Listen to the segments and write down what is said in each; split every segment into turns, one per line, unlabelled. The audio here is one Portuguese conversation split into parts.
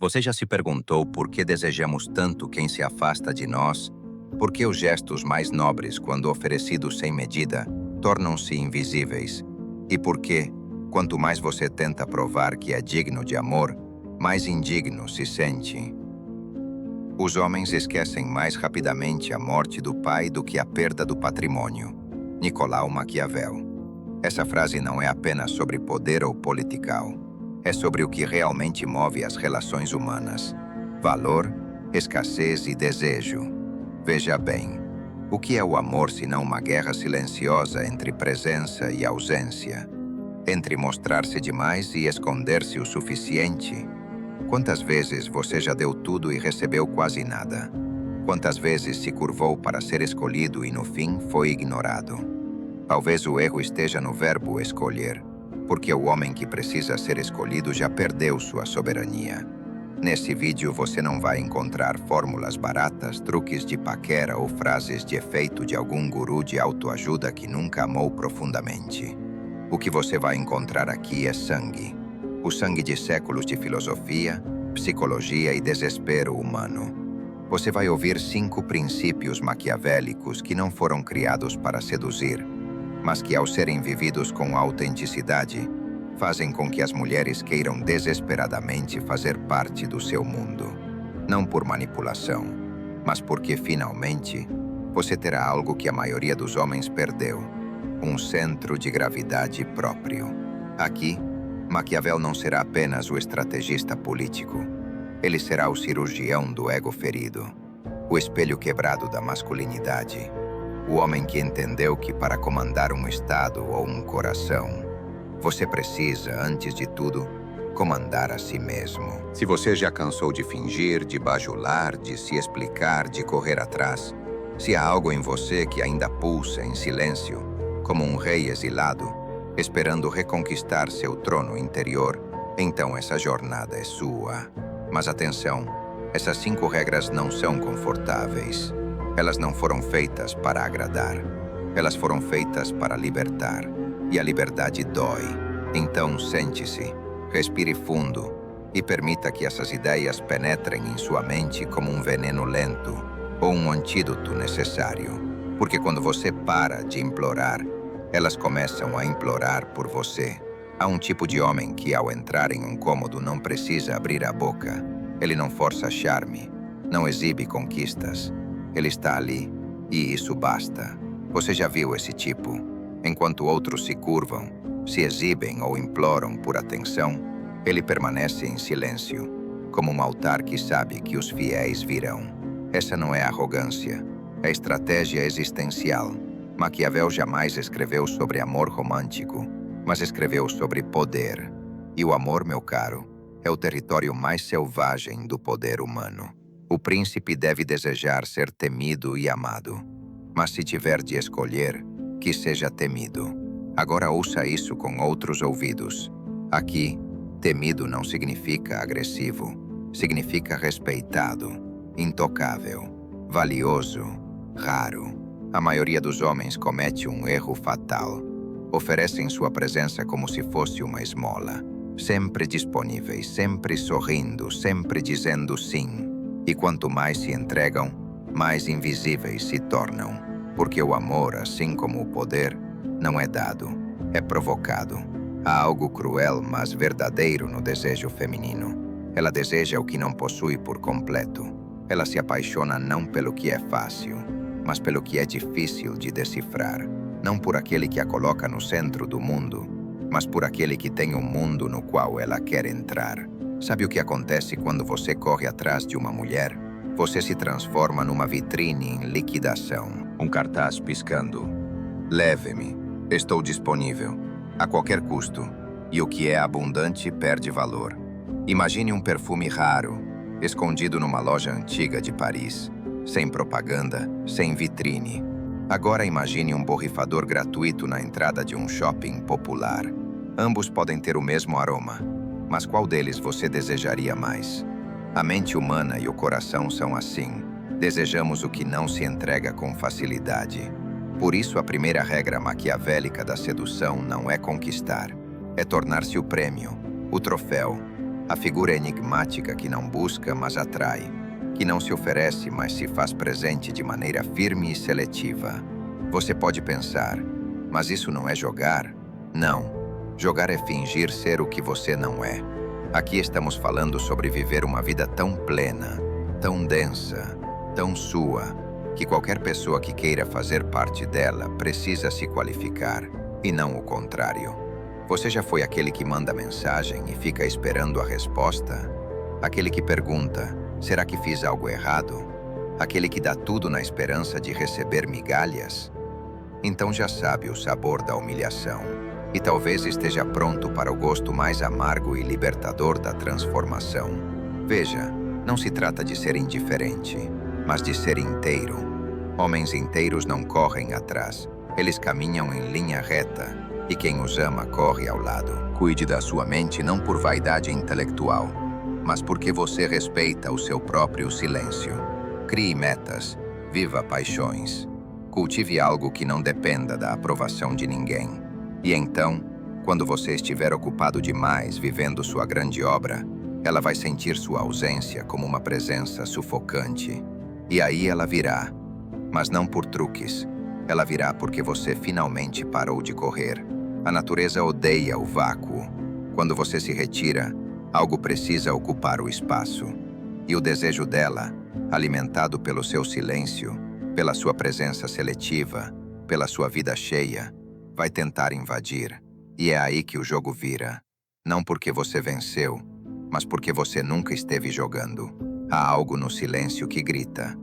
Você já se perguntou por que desejamos tanto quem se afasta de nós? Por que os gestos mais nobres, quando oferecidos sem medida, tornam-se invisíveis? E por que, quanto mais você tenta provar que é digno de amor, mais indigno se sente? Os homens esquecem mais rapidamente a morte do pai do que a perda do patrimônio. Nicolau Maquiavel. Essa frase não é apenas sobre poder ou political. É sobre o que realmente move as relações humanas. Valor, escassez e desejo. Veja bem, o que é o amor senão uma guerra silenciosa entre presença e ausência? Entre mostrar-se demais e esconder-se o suficiente? Quantas vezes você já deu tudo e recebeu quase nada? Quantas vezes se curvou para ser escolhido e no fim foi ignorado? Talvez o erro esteja no verbo escolher, porque o homem que precisa ser escolhido já perdeu sua soberania. Nesse vídeo você não vai encontrar fórmulas baratas, truques de paquera ou frases de efeito de algum guru de autoajuda que nunca amou profundamente. O que você vai encontrar aqui é sangue. O sangue de séculos de filosofia, psicologia e desespero humano. Você vai ouvir 5 princípios maquiavélicos que não foram criados para seduzir, mas que, ao serem vividos com autenticidade, fazem com que as mulheres queiram desesperadamente fazer parte do seu mundo. Não por manipulação, mas porque, finalmente, você terá algo que a maioria dos homens perdeu: um centro de gravidade próprio. Aqui, Maquiavel não será apenas o estrategista político. Ele será o cirurgião do ego ferido, o espelho quebrado da masculinidade, o homem que entendeu que para comandar um estado ou um coração, você precisa, antes de tudo, comandar a si mesmo. Se você já cansou de fingir, de bajular, de se explicar, de correr atrás, se há algo em você que ainda pulsa em silêncio, como um rei exilado, esperando reconquistar seu trono interior, então essa jornada é sua. Mas atenção, essas 5 regras não são confortáveis. Elas não foram feitas para agradar. Elas foram feitas para libertar. E a liberdade dói. Então sente-se, respire fundo e permita que essas ideias penetrem em sua mente como um veneno lento ou um antídoto necessário. Porque quando você para de implorar, elas começam a implorar por você. Há um tipo de homem que, ao entrar em um cômodo, não precisa abrir a boca. Ele não força charme, não exibe conquistas. Ele está ali, e isso basta. Você já viu esse tipo? Enquanto outros se curvam, se exibem ou imploram por atenção, ele permanece em silêncio, como um altar que sabe que os fiéis virão. Essa não é arrogância, é estratégia existencial. Maquiavel jamais escreveu sobre amor romântico, mas escreveu sobre poder. E o amor, meu caro, é o território mais selvagem do poder humano. O príncipe deve desejar ser temido e amado. Mas se tiver de escolher, que seja temido. Agora ouça isso com outros ouvidos. Aqui, temido não significa agressivo. Significa respeitado, intocável, valioso, raro. A maioria dos homens comete um erro fatal. Oferecem sua presença como se fosse uma esmola. Sempre disponíveis, sempre sorrindo, sempre dizendo sim. E quanto mais se entregam, mais invisíveis se tornam. Porque o amor, assim como o poder, não é dado, é provocado. Há algo cruel, mas verdadeiro no desejo feminino. Ela deseja o que não possui por completo. Ela se apaixona não pelo que é fácil, mas pelo que é difícil de decifrar. Não por aquele que a coloca no centro do mundo, mas por aquele que tem um mundo no qual ela quer entrar. Sabe o que acontece quando você corre atrás de uma mulher? Você se transforma numa vitrine em liquidação. Um cartaz piscando. Leve-me. Estou disponível. A qualquer custo. E o que é abundante perde valor. Imagine um perfume raro, escondido numa loja antiga de Paris. Sem propaganda, sem vitrine. Agora imagine um borrifador gratuito na entrada de um shopping popular. Ambos podem ter o mesmo aroma, mas qual deles você desejaria mais? A mente humana e o coração são assim. Desejamos o que não se entrega com facilidade. Por isso, a primeira regra maquiavélica da sedução não é conquistar, é tornar-se o prêmio, o troféu, A figura enigmática que não busca, mas atrai. Que não se oferece, mas se faz presente de maneira firme e seletiva. Você pode pensar, mas isso não é jogar? Não. Jogar é fingir ser o que você não é. Aqui estamos falando sobre viver uma vida tão plena, tão densa, tão sua, que qualquer pessoa que queira fazer parte dela precisa se qualificar, e não o contrário. Você já foi aquele que manda mensagem e fica esperando a resposta? Aquele que pergunta, será que fiz algo errado? Aquele que dá tudo na esperança de receber migalhas? Então já sabe o sabor da humilhação. E talvez esteja pronto para o gosto mais amargo e libertador da transformação. Veja, não se trata de ser indiferente, mas de ser inteiro. Homens inteiros não correm atrás, eles caminham em linha reta, e quem os ama corre ao lado. Cuide da sua mente não por vaidade intelectual, mas porque você respeita o seu próprio silêncio. Crie metas, viva paixões. Cultive algo que não dependa da aprovação de ninguém. E então, quando você estiver ocupado demais vivendo sua grande obra, ela vai sentir sua ausência como uma presença sufocante. E aí ela virá, mas não por truques. Ela virá porque você finalmente parou de correr. A natureza odeia o vácuo. Quando você se retira, algo precisa ocupar o espaço. E o desejo dela, alimentado pelo seu silêncio, pela sua presença seletiva, pela sua vida cheia, vai tentar invadir. E é aí que o jogo vira. Não porque você venceu, mas porque você nunca esteve jogando. Há algo no silêncio que grita.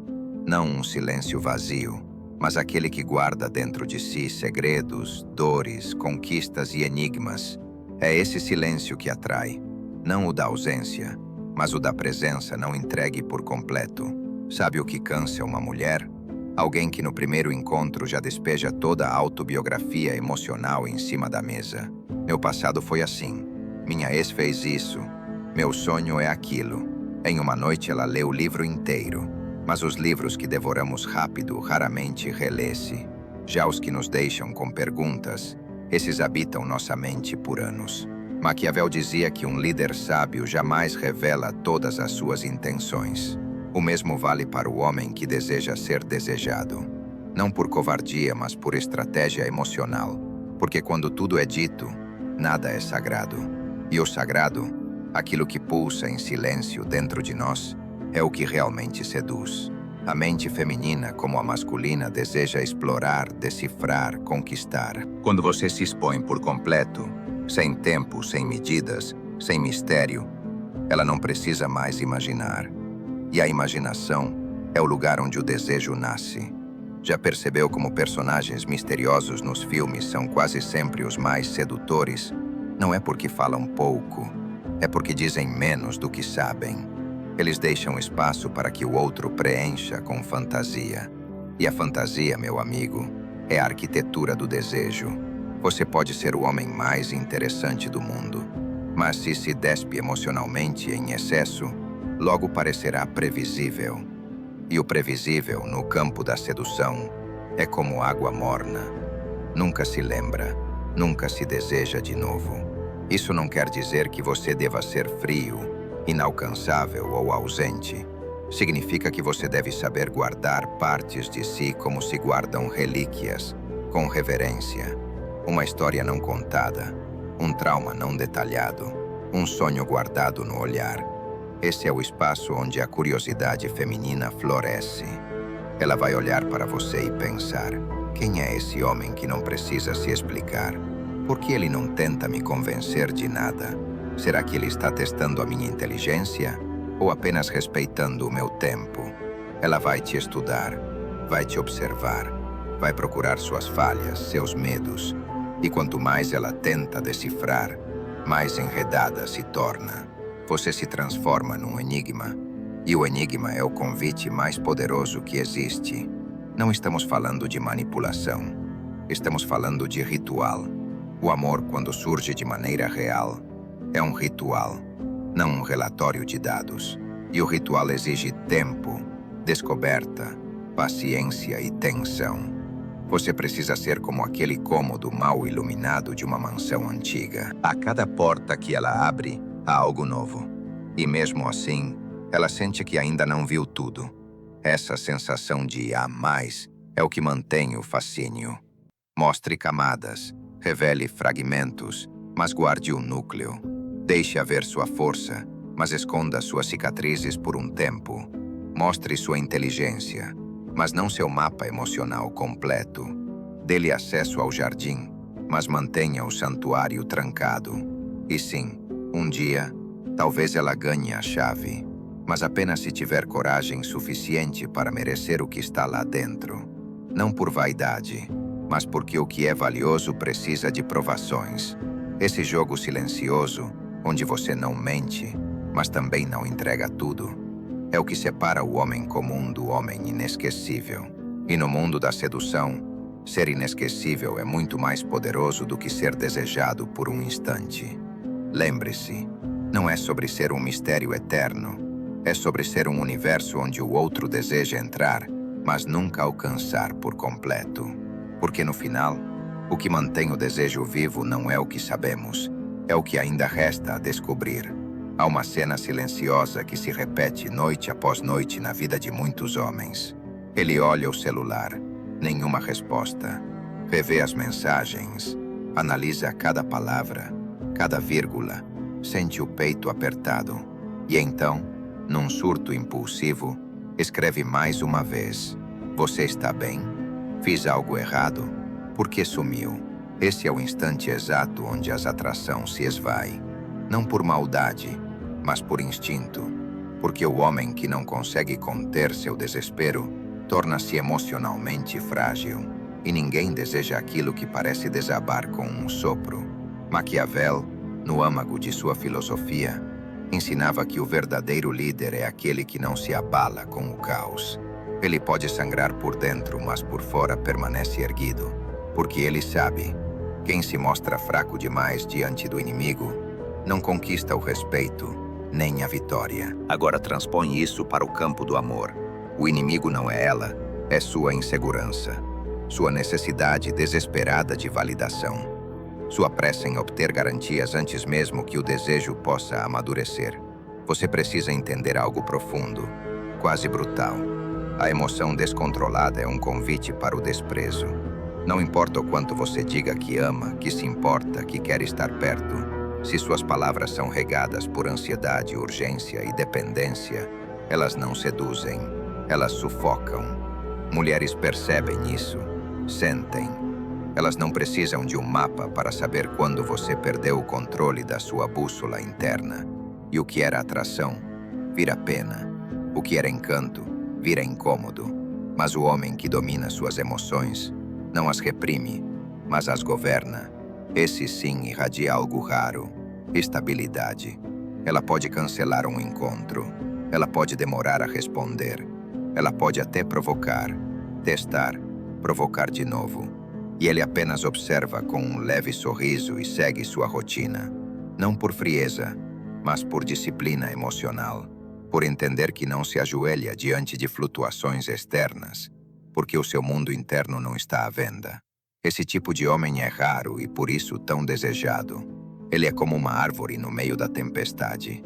Não um silêncio vazio, mas aquele que guarda dentro de si segredos, dores, conquistas e enigmas. É esse silêncio que atrai. Não o da ausência, mas o da presença não entregue por completo. Sabe o que cansa uma mulher? Alguém que no primeiro encontro já despeja toda a autobiografia emocional em cima da mesa. Meu passado foi assim. Minha ex fez isso. Meu sonho é aquilo. Em uma noite ela leu o livro inteiro. Mas os livros que devoramos rápido raramente relê-se. Já os que nos deixam com perguntas, esses habitam nossa mente por anos. Maquiavel dizia que um líder sábio jamais revela todas as suas intenções. O mesmo vale para o homem que deseja ser desejado. Não por covardia, mas por estratégia emocional. Porque quando tudo é dito, nada é sagrado. E o sagrado, aquilo que pulsa em silêncio dentro de nós, é o que realmente seduz. A mente feminina, como a masculina, deseja explorar, decifrar, conquistar. Quando você se expõe por completo, sem tempo, sem medidas, sem mistério, ela não precisa mais imaginar. E a imaginação é o lugar onde o desejo nasce. Já percebeu como personagens misteriosos nos filmes são quase sempre os mais sedutores? Não é porque falam pouco, é porque dizem menos do que sabem. Eles deixam espaço para que o outro preencha com fantasia. E a fantasia, meu amigo, é a arquitetura do desejo. Você pode ser o homem mais interessante do mundo, mas se despe emocionalmente em excesso, logo parecerá previsível. E o previsível, no campo da sedução, é como água morna. Nunca se lembra, nunca se deseja de novo. Isso não quer dizer que você deva ser frio, inalcançável ou ausente. Significa que você deve saber guardar partes de si como se guardam relíquias, com reverência. Uma história não contada, um trauma não detalhado, um sonho guardado no olhar. Esse é o espaço onde a curiosidade feminina floresce. Ela vai olhar para você e pensar: quem é esse homem que não precisa se explicar? Por que ele não tenta me convencer de nada? Será que ele está testando a minha inteligência ou apenas respeitando o meu tempo? Ela vai te estudar, vai te observar, vai procurar suas falhas, seus medos. E quanto mais ela tenta decifrar, mais enredada se torna. Você se transforma num enigma, e o enigma é o convite mais poderoso que existe. Não estamos falando de manipulação, estamos falando de ritual. O amor, quando surge de maneira real, é um ritual, não um relatório de dados. E o ritual exige tempo, descoberta, paciência e tensão. Você precisa ser como aquele cômodo mal iluminado de uma mansão antiga. A cada porta que ela abre, há algo novo. E mesmo assim, ela sente que ainda não viu tudo. Essa sensação de há mais é o que mantém o fascínio. Mostre camadas, revele fragmentos, mas guarde o núcleo. Deixe haver sua força, mas esconda suas cicatrizes por um tempo. Mostre sua inteligência, mas não seu mapa emocional completo. Dê-lhe acesso ao jardim, mas mantenha o santuário trancado. E sim, um dia, talvez ela ganhe a chave, mas apenas se tiver coragem suficiente para merecer o que está lá dentro. Não por vaidade, mas porque o que é valioso precisa de provações. Esse jogo silencioso, onde você não mente, mas também não entrega tudo, é o que separa o homem comum do homem inesquecível. E no mundo da sedução, ser inesquecível é muito mais poderoso do que ser desejado por um instante. Lembre-se, não é sobre ser um mistério eterno, é sobre ser um universo onde o outro deseja entrar, mas nunca alcançar por completo. Porque no final, o que mantém o desejo vivo não é o que sabemos, é o que ainda resta a descobrir. Há uma cena silenciosa que se repete noite após noite na vida de muitos homens. Ele olha o celular, nenhuma resposta. Revê as mensagens, analisa cada palavra, cada vírgula, sente o peito apertado. E então, num surto impulsivo, escreve mais uma vez: "Você está bem? Fiz algo errado? Por que sumiu?" Esse é o instante exato onde a atração se esvai. Não por maldade, mas por instinto. Porque o homem que não consegue conter seu desespero torna-se emocionalmente frágil. E ninguém deseja aquilo que parece desabar com um sopro. Maquiavel, no âmago de sua filosofia, ensinava que o verdadeiro líder é aquele que não se abala com o caos. Ele pode sangrar por dentro, mas por fora permanece erguido. Porque ele sabe, quem se mostra fraco demais diante do inimigo não conquista o respeito, nem a vitória. Agora transpõe isso para o campo do amor. O inimigo não é ela, é sua insegurança, sua necessidade desesperada de validação, sua pressa em obter garantias antes mesmo que o desejo possa amadurecer. Você precisa entender algo profundo, quase brutal. A emoção descontrolada é um convite para o desprezo. Não importa o quanto você diga que ama, que se importa, que quer estar perto, se suas palavras são regadas por ansiedade, urgência e dependência, elas não seduzem, elas sufocam. Mulheres percebem isso, sentem. Elas não precisam de um mapa para saber quando você perdeu o controle da sua bússola interna. E o que era atração, vira pena. O que era encanto, vira incômodo. Mas o homem que domina suas emoções não as reprime, mas as governa. Esse sim irradia algo raro: estabilidade. Ela pode cancelar um encontro. Ela pode demorar a responder. Ela pode até provocar, testar, provocar de novo. E ele apenas observa com um leve sorriso e segue sua rotina. Não por frieza, mas por disciplina emocional. Por entender que não se ajoelha diante de flutuações externas, porque o seu mundo interno não está à venda. Esse tipo de homem é raro e por isso tão desejado. Ele é como uma árvore no meio da tempestade.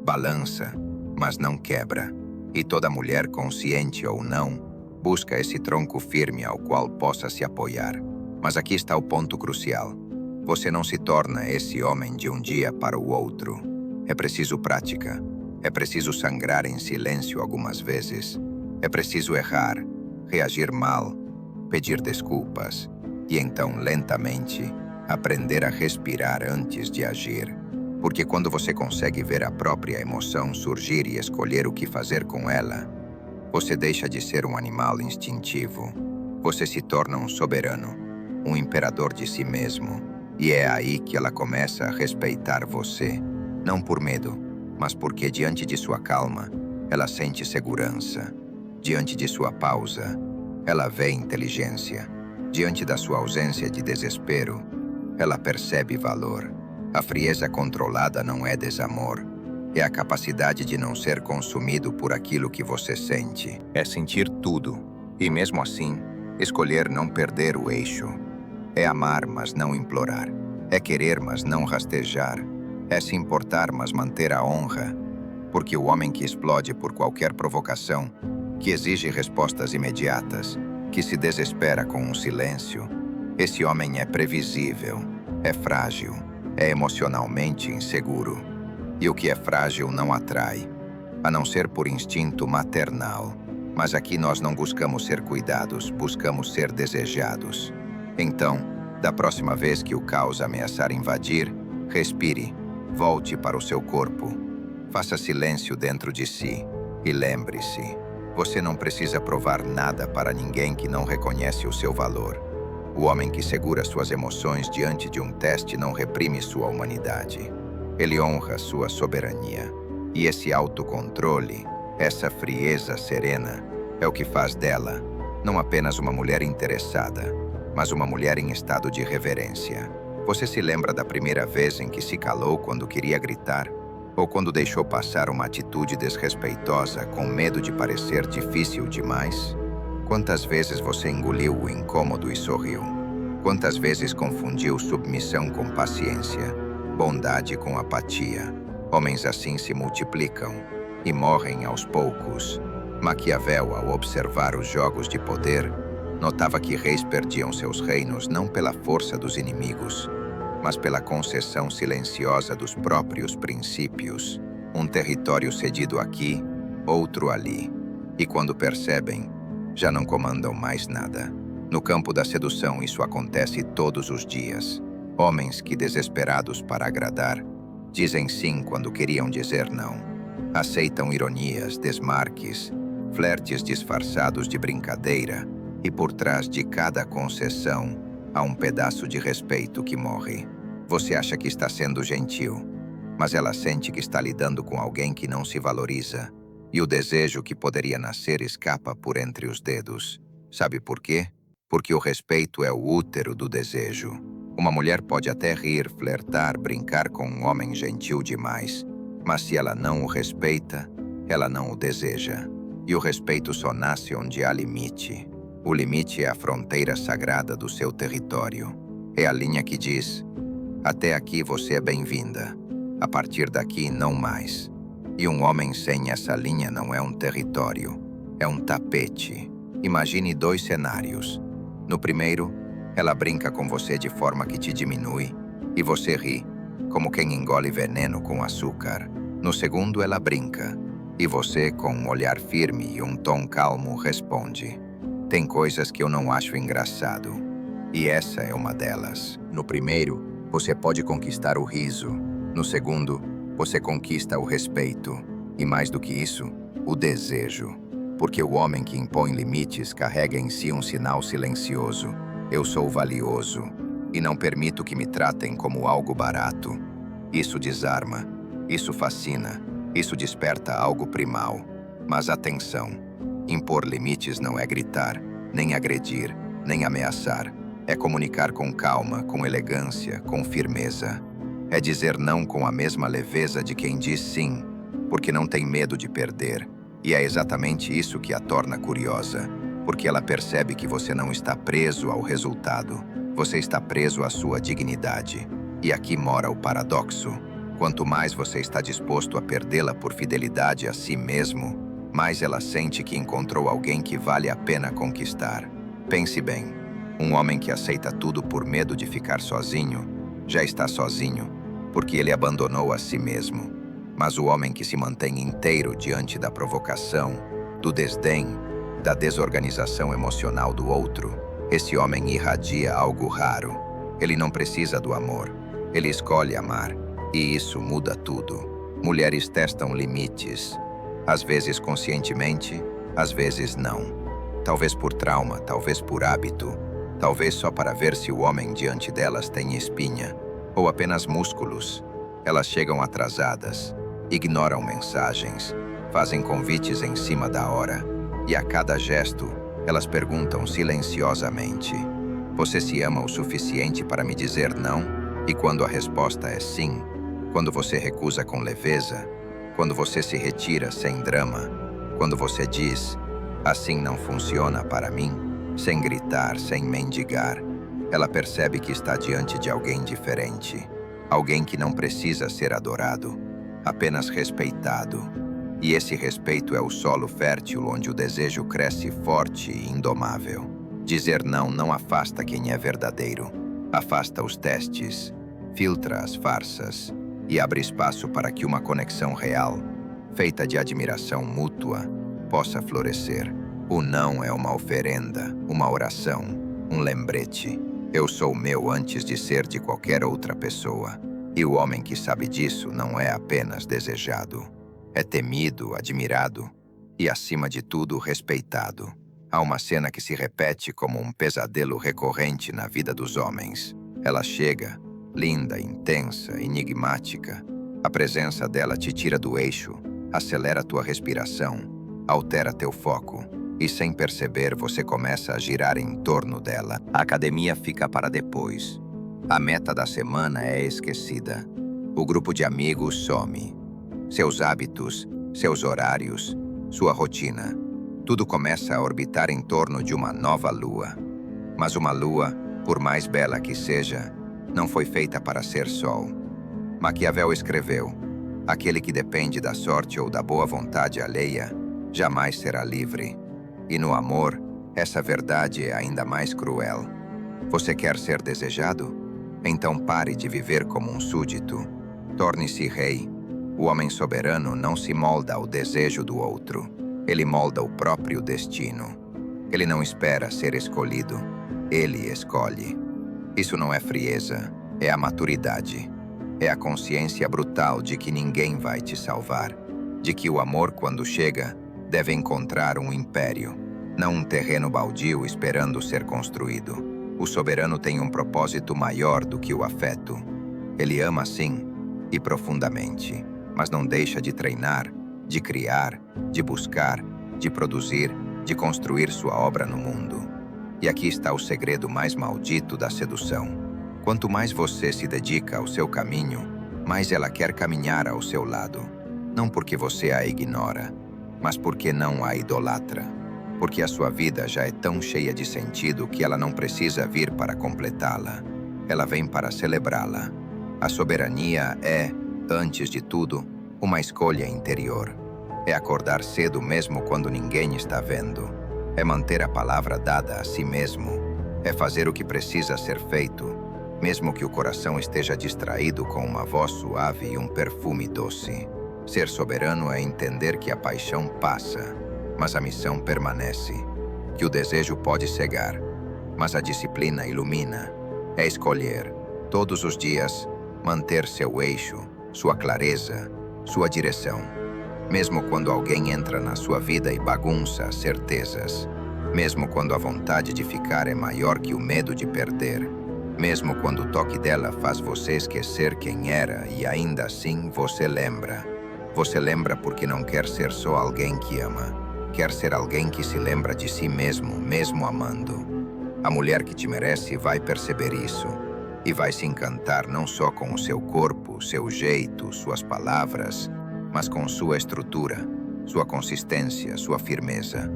Balança, mas não quebra. E toda mulher, consciente ou não, busca esse tronco firme ao qual possa se apoiar. Mas aqui está o ponto crucial. Você não se torna esse homem de um dia para o outro. É preciso prática. É preciso sangrar em silêncio algumas vezes. É preciso errar, reagir mal, pedir desculpas e então, lentamente, aprender a respirar antes de agir. Porque quando você consegue ver a própria emoção surgir e escolher o que fazer com ela, você deixa de ser um animal instintivo. Você se torna um soberano, um imperador de si mesmo. E é aí que ela começa a respeitar você. Não por medo, mas porque diante de sua calma, ela sente segurança. Diante de sua pausa, ela vê inteligência. Diante da sua ausência de desespero, ela percebe valor. A frieza controlada não é desamor. É a capacidade de não ser consumido por aquilo que você sente. É sentir tudo. E mesmo assim, escolher não perder o eixo. É amar, mas não implorar. É querer, mas não rastejar. É se importar, mas manter a honra. Porque o homem que explode por qualquer provocação, que exige respostas imediatas, que se desespera com um silêncio, esse homem é previsível, é frágil, é emocionalmente inseguro. E o que é frágil não atrai, a não ser por instinto maternal. Mas aqui nós não buscamos ser cuidados, buscamos ser desejados. Então, da próxima vez que o caos ameaçar invadir, respire, volte para o seu corpo. Faça silêncio dentro de si e lembre-se, você não precisa provar nada para ninguém que não reconhece o seu valor. O homem que segura suas emoções diante de um teste não reprime sua humanidade. Ele honra sua soberania. E esse autocontrole, essa frieza serena, é o que faz dela não apenas uma mulher interessada, mas uma mulher em estado de reverência. Você se lembra da primeira vez em que se calou quando queria gritar? Ou quando deixou passar uma atitude desrespeitosa com medo de parecer difícil demais? Quantas vezes você engoliu o incômodo e sorriu? Quantas vezes confundiu submissão com paciência, bondade com apatia? Homens assim se multiplicam e morrem aos poucos. Maquiavel, ao observar os jogos de poder, notava que reis perdiam seus reinos não pela força dos inimigos, mas pela concessão silenciosa dos próprios princípios. Um território cedido aqui, outro ali. E quando percebem, já não comandam mais nada. No campo da sedução isso acontece todos os dias. Homens que, desesperados para agradar, dizem sim quando queriam dizer não. Aceitam ironias, desmarques, flertes disfarçados de brincadeira, e por trás de cada concessão há um pedaço de respeito que morre. Você acha que está sendo gentil, mas ela sente que está lidando com alguém que não se valoriza, e o desejo que poderia nascer escapa por entre os dedos. Sabe por quê? Porque o respeito é o útero do desejo. Uma mulher pode até rir, flertar, brincar com um homem gentil demais, mas se ela não o respeita, ela não o deseja. E o respeito só nasce onde há limite. O limite é a fronteira sagrada do seu território. É a linha que diz: até aqui você é bem-vinda. A partir daqui, não mais. E um homem sem essa linha não é um território, é um tapete. Imagine 2 cenários. No primeiro, ela brinca com você de forma que te diminui, e você ri, como quem engole veneno com açúcar. No segundo, ela brinca, e você, com um olhar firme e um tom calmo, responde: tem coisas que eu não acho engraçado. E essa é uma delas. No primeiro, você pode conquistar o riso. No segundo, você conquista o respeito. E mais do que isso, o desejo. Porque o homem que impõe limites carrega em si um sinal silencioso. Eu sou valioso. E não permito que me tratem como algo barato. Isso desarma. Isso fascina. Isso desperta algo primal. Mas atenção. Impor limites não é gritar, nem agredir, nem ameaçar. É comunicar com calma, com elegância, com firmeza. É dizer não com a mesma leveza de quem diz sim, porque não tem medo de perder. E é exatamente isso que a torna curiosa, porque ela percebe que você não está preso ao resultado, você está preso à sua dignidade. E aqui mora o paradoxo. Quanto mais você está disposto a perdê-la por fidelidade a si mesmo, mais ela sente que encontrou alguém que vale a pena conquistar. Pense bem, um homem que aceita tudo por medo de ficar sozinho, já está sozinho, porque ele abandonou a si mesmo. Mas o homem que se mantém inteiro diante da provocação, do desdém, da desorganização emocional do outro, esse homem irradia algo raro. Ele não precisa do amor, ele escolhe amar, e isso muda tudo. Mulheres testam limites, às vezes conscientemente, às vezes não. Talvez por trauma, talvez por hábito, talvez só para ver se o homem diante delas tem espinha, ou apenas músculos. Elas chegam atrasadas, ignoram mensagens, fazem convites em cima da hora, e a cada gesto, elas perguntam silenciosamente: você se ama o suficiente para me dizer não? E quando a resposta é sim, quando você recusa com leveza, quando você se retira sem drama, quando você diz: assim não funciona para mim, sem gritar, sem mendigar, ela percebe que está diante de alguém diferente. Alguém que não precisa ser adorado, apenas respeitado. E esse respeito é o solo fértil onde o desejo cresce forte e indomável. Dizer não não afasta quem é verdadeiro. Afasta os testes, filtra as farsas e abre espaço para que uma conexão real, feita de admiração mútua, possa florescer. O não é uma oferenda, uma oração, um lembrete. Eu sou meu antes de ser de qualquer outra pessoa. E o homem que sabe disso não é apenas desejado. É temido, admirado e, acima de tudo, respeitado. Há uma cena que se repete como um pesadelo recorrente na vida dos homens. Ela chega, linda, intensa, enigmática. A presença dela te tira do eixo, acelera tua respiração, altera teu foco. E sem perceber, você começa a girar em torno dela. A academia fica para depois. A meta da semana é esquecida. O grupo de amigos some. Seus hábitos, seus horários, sua rotina. Tudo começa a orbitar em torno de uma nova lua. Mas uma lua, por mais bela que seja, não foi feita para ser sol. Maquiavel escreveu: aquele que depende da sorte ou da boa vontade alheia, jamais será livre. E no amor, essa verdade é ainda mais cruel. Você quer ser desejado? Então pare de viver como um súdito. Torne-se rei. O homem soberano não se molda ao desejo do outro. Ele molda o próprio destino. Ele não espera ser escolhido. Ele escolhe. Isso não é frieza, é a maturidade. É a consciência brutal de que ninguém vai te salvar. De que o amor, quando chega, deve encontrar um império, não um terreno baldio esperando ser construído. O soberano tem um propósito maior do que o afeto. Ele ama sim, e profundamente, mas não deixa de treinar, de criar, de buscar, de produzir, de construir sua obra no mundo. E aqui está o segredo mais maldito da sedução. Quanto mais você se dedica ao seu caminho, mais ela quer caminhar ao seu lado. Não porque você a ignora, mas porque não a idolatra. Porque a sua vida já é tão cheia de sentido que ela não precisa vir para completá-la. Ela vem para celebrá-la. A soberania é, antes de tudo, uma escolha interior. É acordar cedo mesmo quando ninguém está vendo. É manter a palavra dada a si mesmo. É fazer o que precisa ser feito, mesmo que o coração esteja distraído com uma voz suave e um perfume doce. Ser soberano é entender que a paixão passa, mas a missão permanece. Que o desejo pode cegar, mas a disciplina ilumina. É escolher, todos os dias, manter seu eixo, sua clareza, sua direção. Mesmo quando alguém entra na sua vida e bagunça as certezas. Mesmo quando a vontade de ficar é maior que o medo de perder. Mesmo quando o toque dela faz você esquecer quem era e ainda assim você lembra. Você lembra porque não quer ser só alguém que ama. Quer ser alguém que se lembra de si mesmo, mesmo amando. A mulher que te merece vai perceber isso. E vai se encantar não só com o seu corpo, seu jeito, suas palavras, mas com sua estrutura, sua consistência, sua firmeza.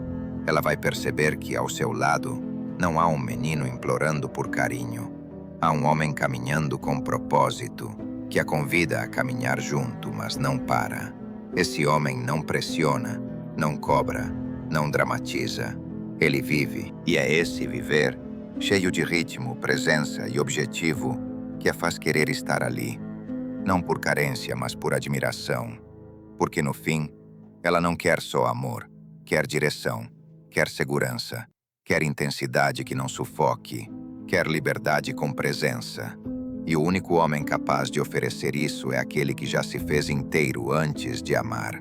Ela vai perceber que ao seu lado não há um menino implorando por carinho. Há um homem caminhando com propósito, que a convida a caminhar junto, mas não para. Esse homem não pressiona, não cobra, não dramatiza. Ele vive, e é esse viver, cheio de ritmo, presença e objetivo, que a faz querer estar ali. Não por carência, mas por admiração. Porque no fim, ela não quer só amor, quer direção, quer segurança, quer intensidade que não sufoque, quer liberdade com presença. E o único homem capaz de oferecer isso é aquele que já se fez inteiro antes de amar.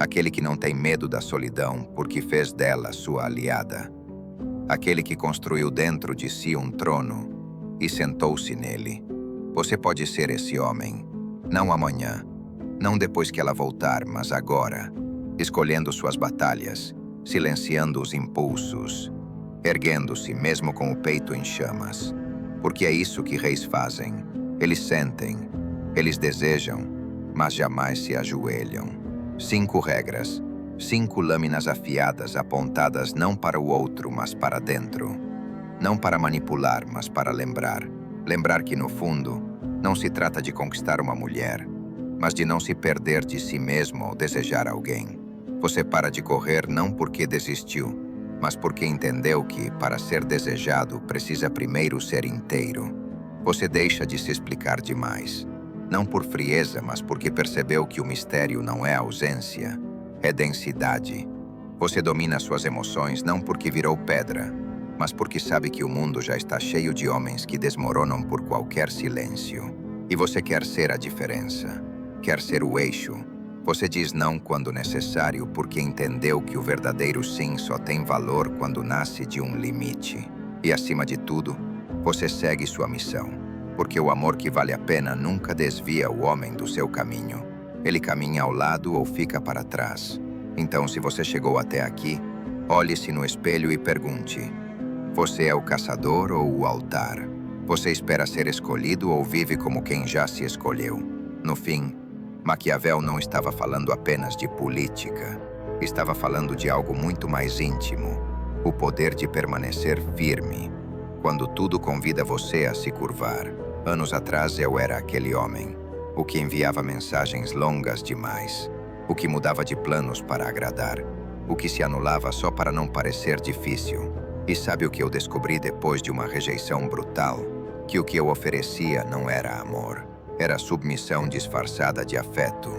Aquele que não tem medo da solidão porque fez dela sua aliada. Aquele que construiu dentro de si um trono e sentou-se nele. Você pode ser esse homem, não amanhã, não depois que ela voltar, mas agora, escolhendo suas batalhas, silenciando os impulsos, erguendo-se mesmo com o peito em chamas. Porque é isso que reis fazem. Eles sentem, eles desejam, mas jamais se ajoelham. 5 regras, 5 lâminas afiadas apontadas não para o outro, mas para dentro. Não para manipular, mas para lembrar. Lembrar que, no fundo, não se trata de conquistar uma mulher, mas de não se perder de si mesmo ao desejar alguém. Você para de correr não porque desistiu, mas porque entendeu que, para ser desejado, precisa primeiro ser inteiro. Você deixa de se explicar demais. Não por frieza, mas porque percebeu que o mistério não é ausência, é densidade. Você domina suas emoções não porque virou pedra, mas porque sabe que o mundo já está cheio de homens que desmoronam por qualquer silêncio. E você quer ser a diferença, quer ser o eixo. Você diz não quando necessário porque entendeu que o verdadeiro sim só tem valor quando nasce de um limite. E acima de tudo, você segue sua missão, porque o amor que vale a pena nunca desvia o homem do seu caminho. Ele caminha ao lado ou fica para trás. Então, se você chegou até aqui, olhe-se no espelho e pergunte: você é o caçador ou o altar? Você espera ser escolhido ou vive como quem já se escolheu? No fim, Maquiavel não estava falando apenas de política. Estava falando de algo muito mais íntimo: o poder de permanecer firme, quando tudo convida você a se curvar. Anos atrás eu era aquele homem, o que enviava mensagens longas demais, o que mudava de planos para agradar, o que se anulava só para não parecer difícil. E sabe o que eu descobri depois de uma rejeição brutal? Que o que eu oferecia não era amor. Era submissão disfarçada de afeto.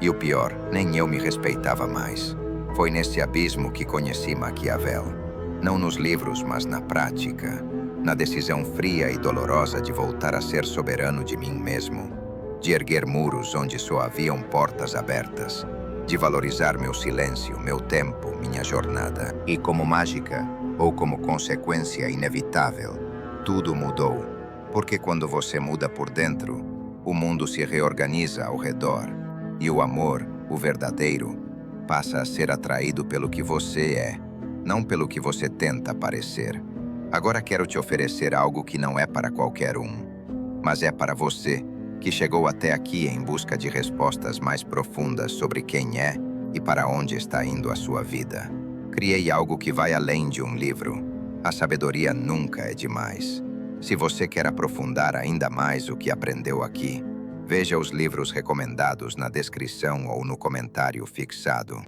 E o pior, nem eu me respeitava mais. Foi nesse abismo que conheci Maquiavel. Não nos livros, mas na prática. Na decisão fria e dolorosa de voltar a ser soberano de mim mesmo. De erguer muros onde só haviam portas abertas. De valorizar meu silêncio, meu tempo, minha jornada. E como mágica, ou como consequência inevitável, tudo mudou. Porque quando você muda por dentro, o mundo se reorganiza ao redor, e o amor, o verdadeiro, passa a ser atraído pelo que você é, não pelo que você tenta parecer. Agora quero te oferecer algo que não é para qualquer um, mas é para você, que chegou até aqui em busca de respostas mais profundas sobre quem é e para onde está indo a sua vida. Criei algo que vai além de um livro. A sabedoria nunca é demais. Se você quer aprofundar ainda mais o que aprendeu aqui, veja os livros recomendados na descrição ou no comentário fixado.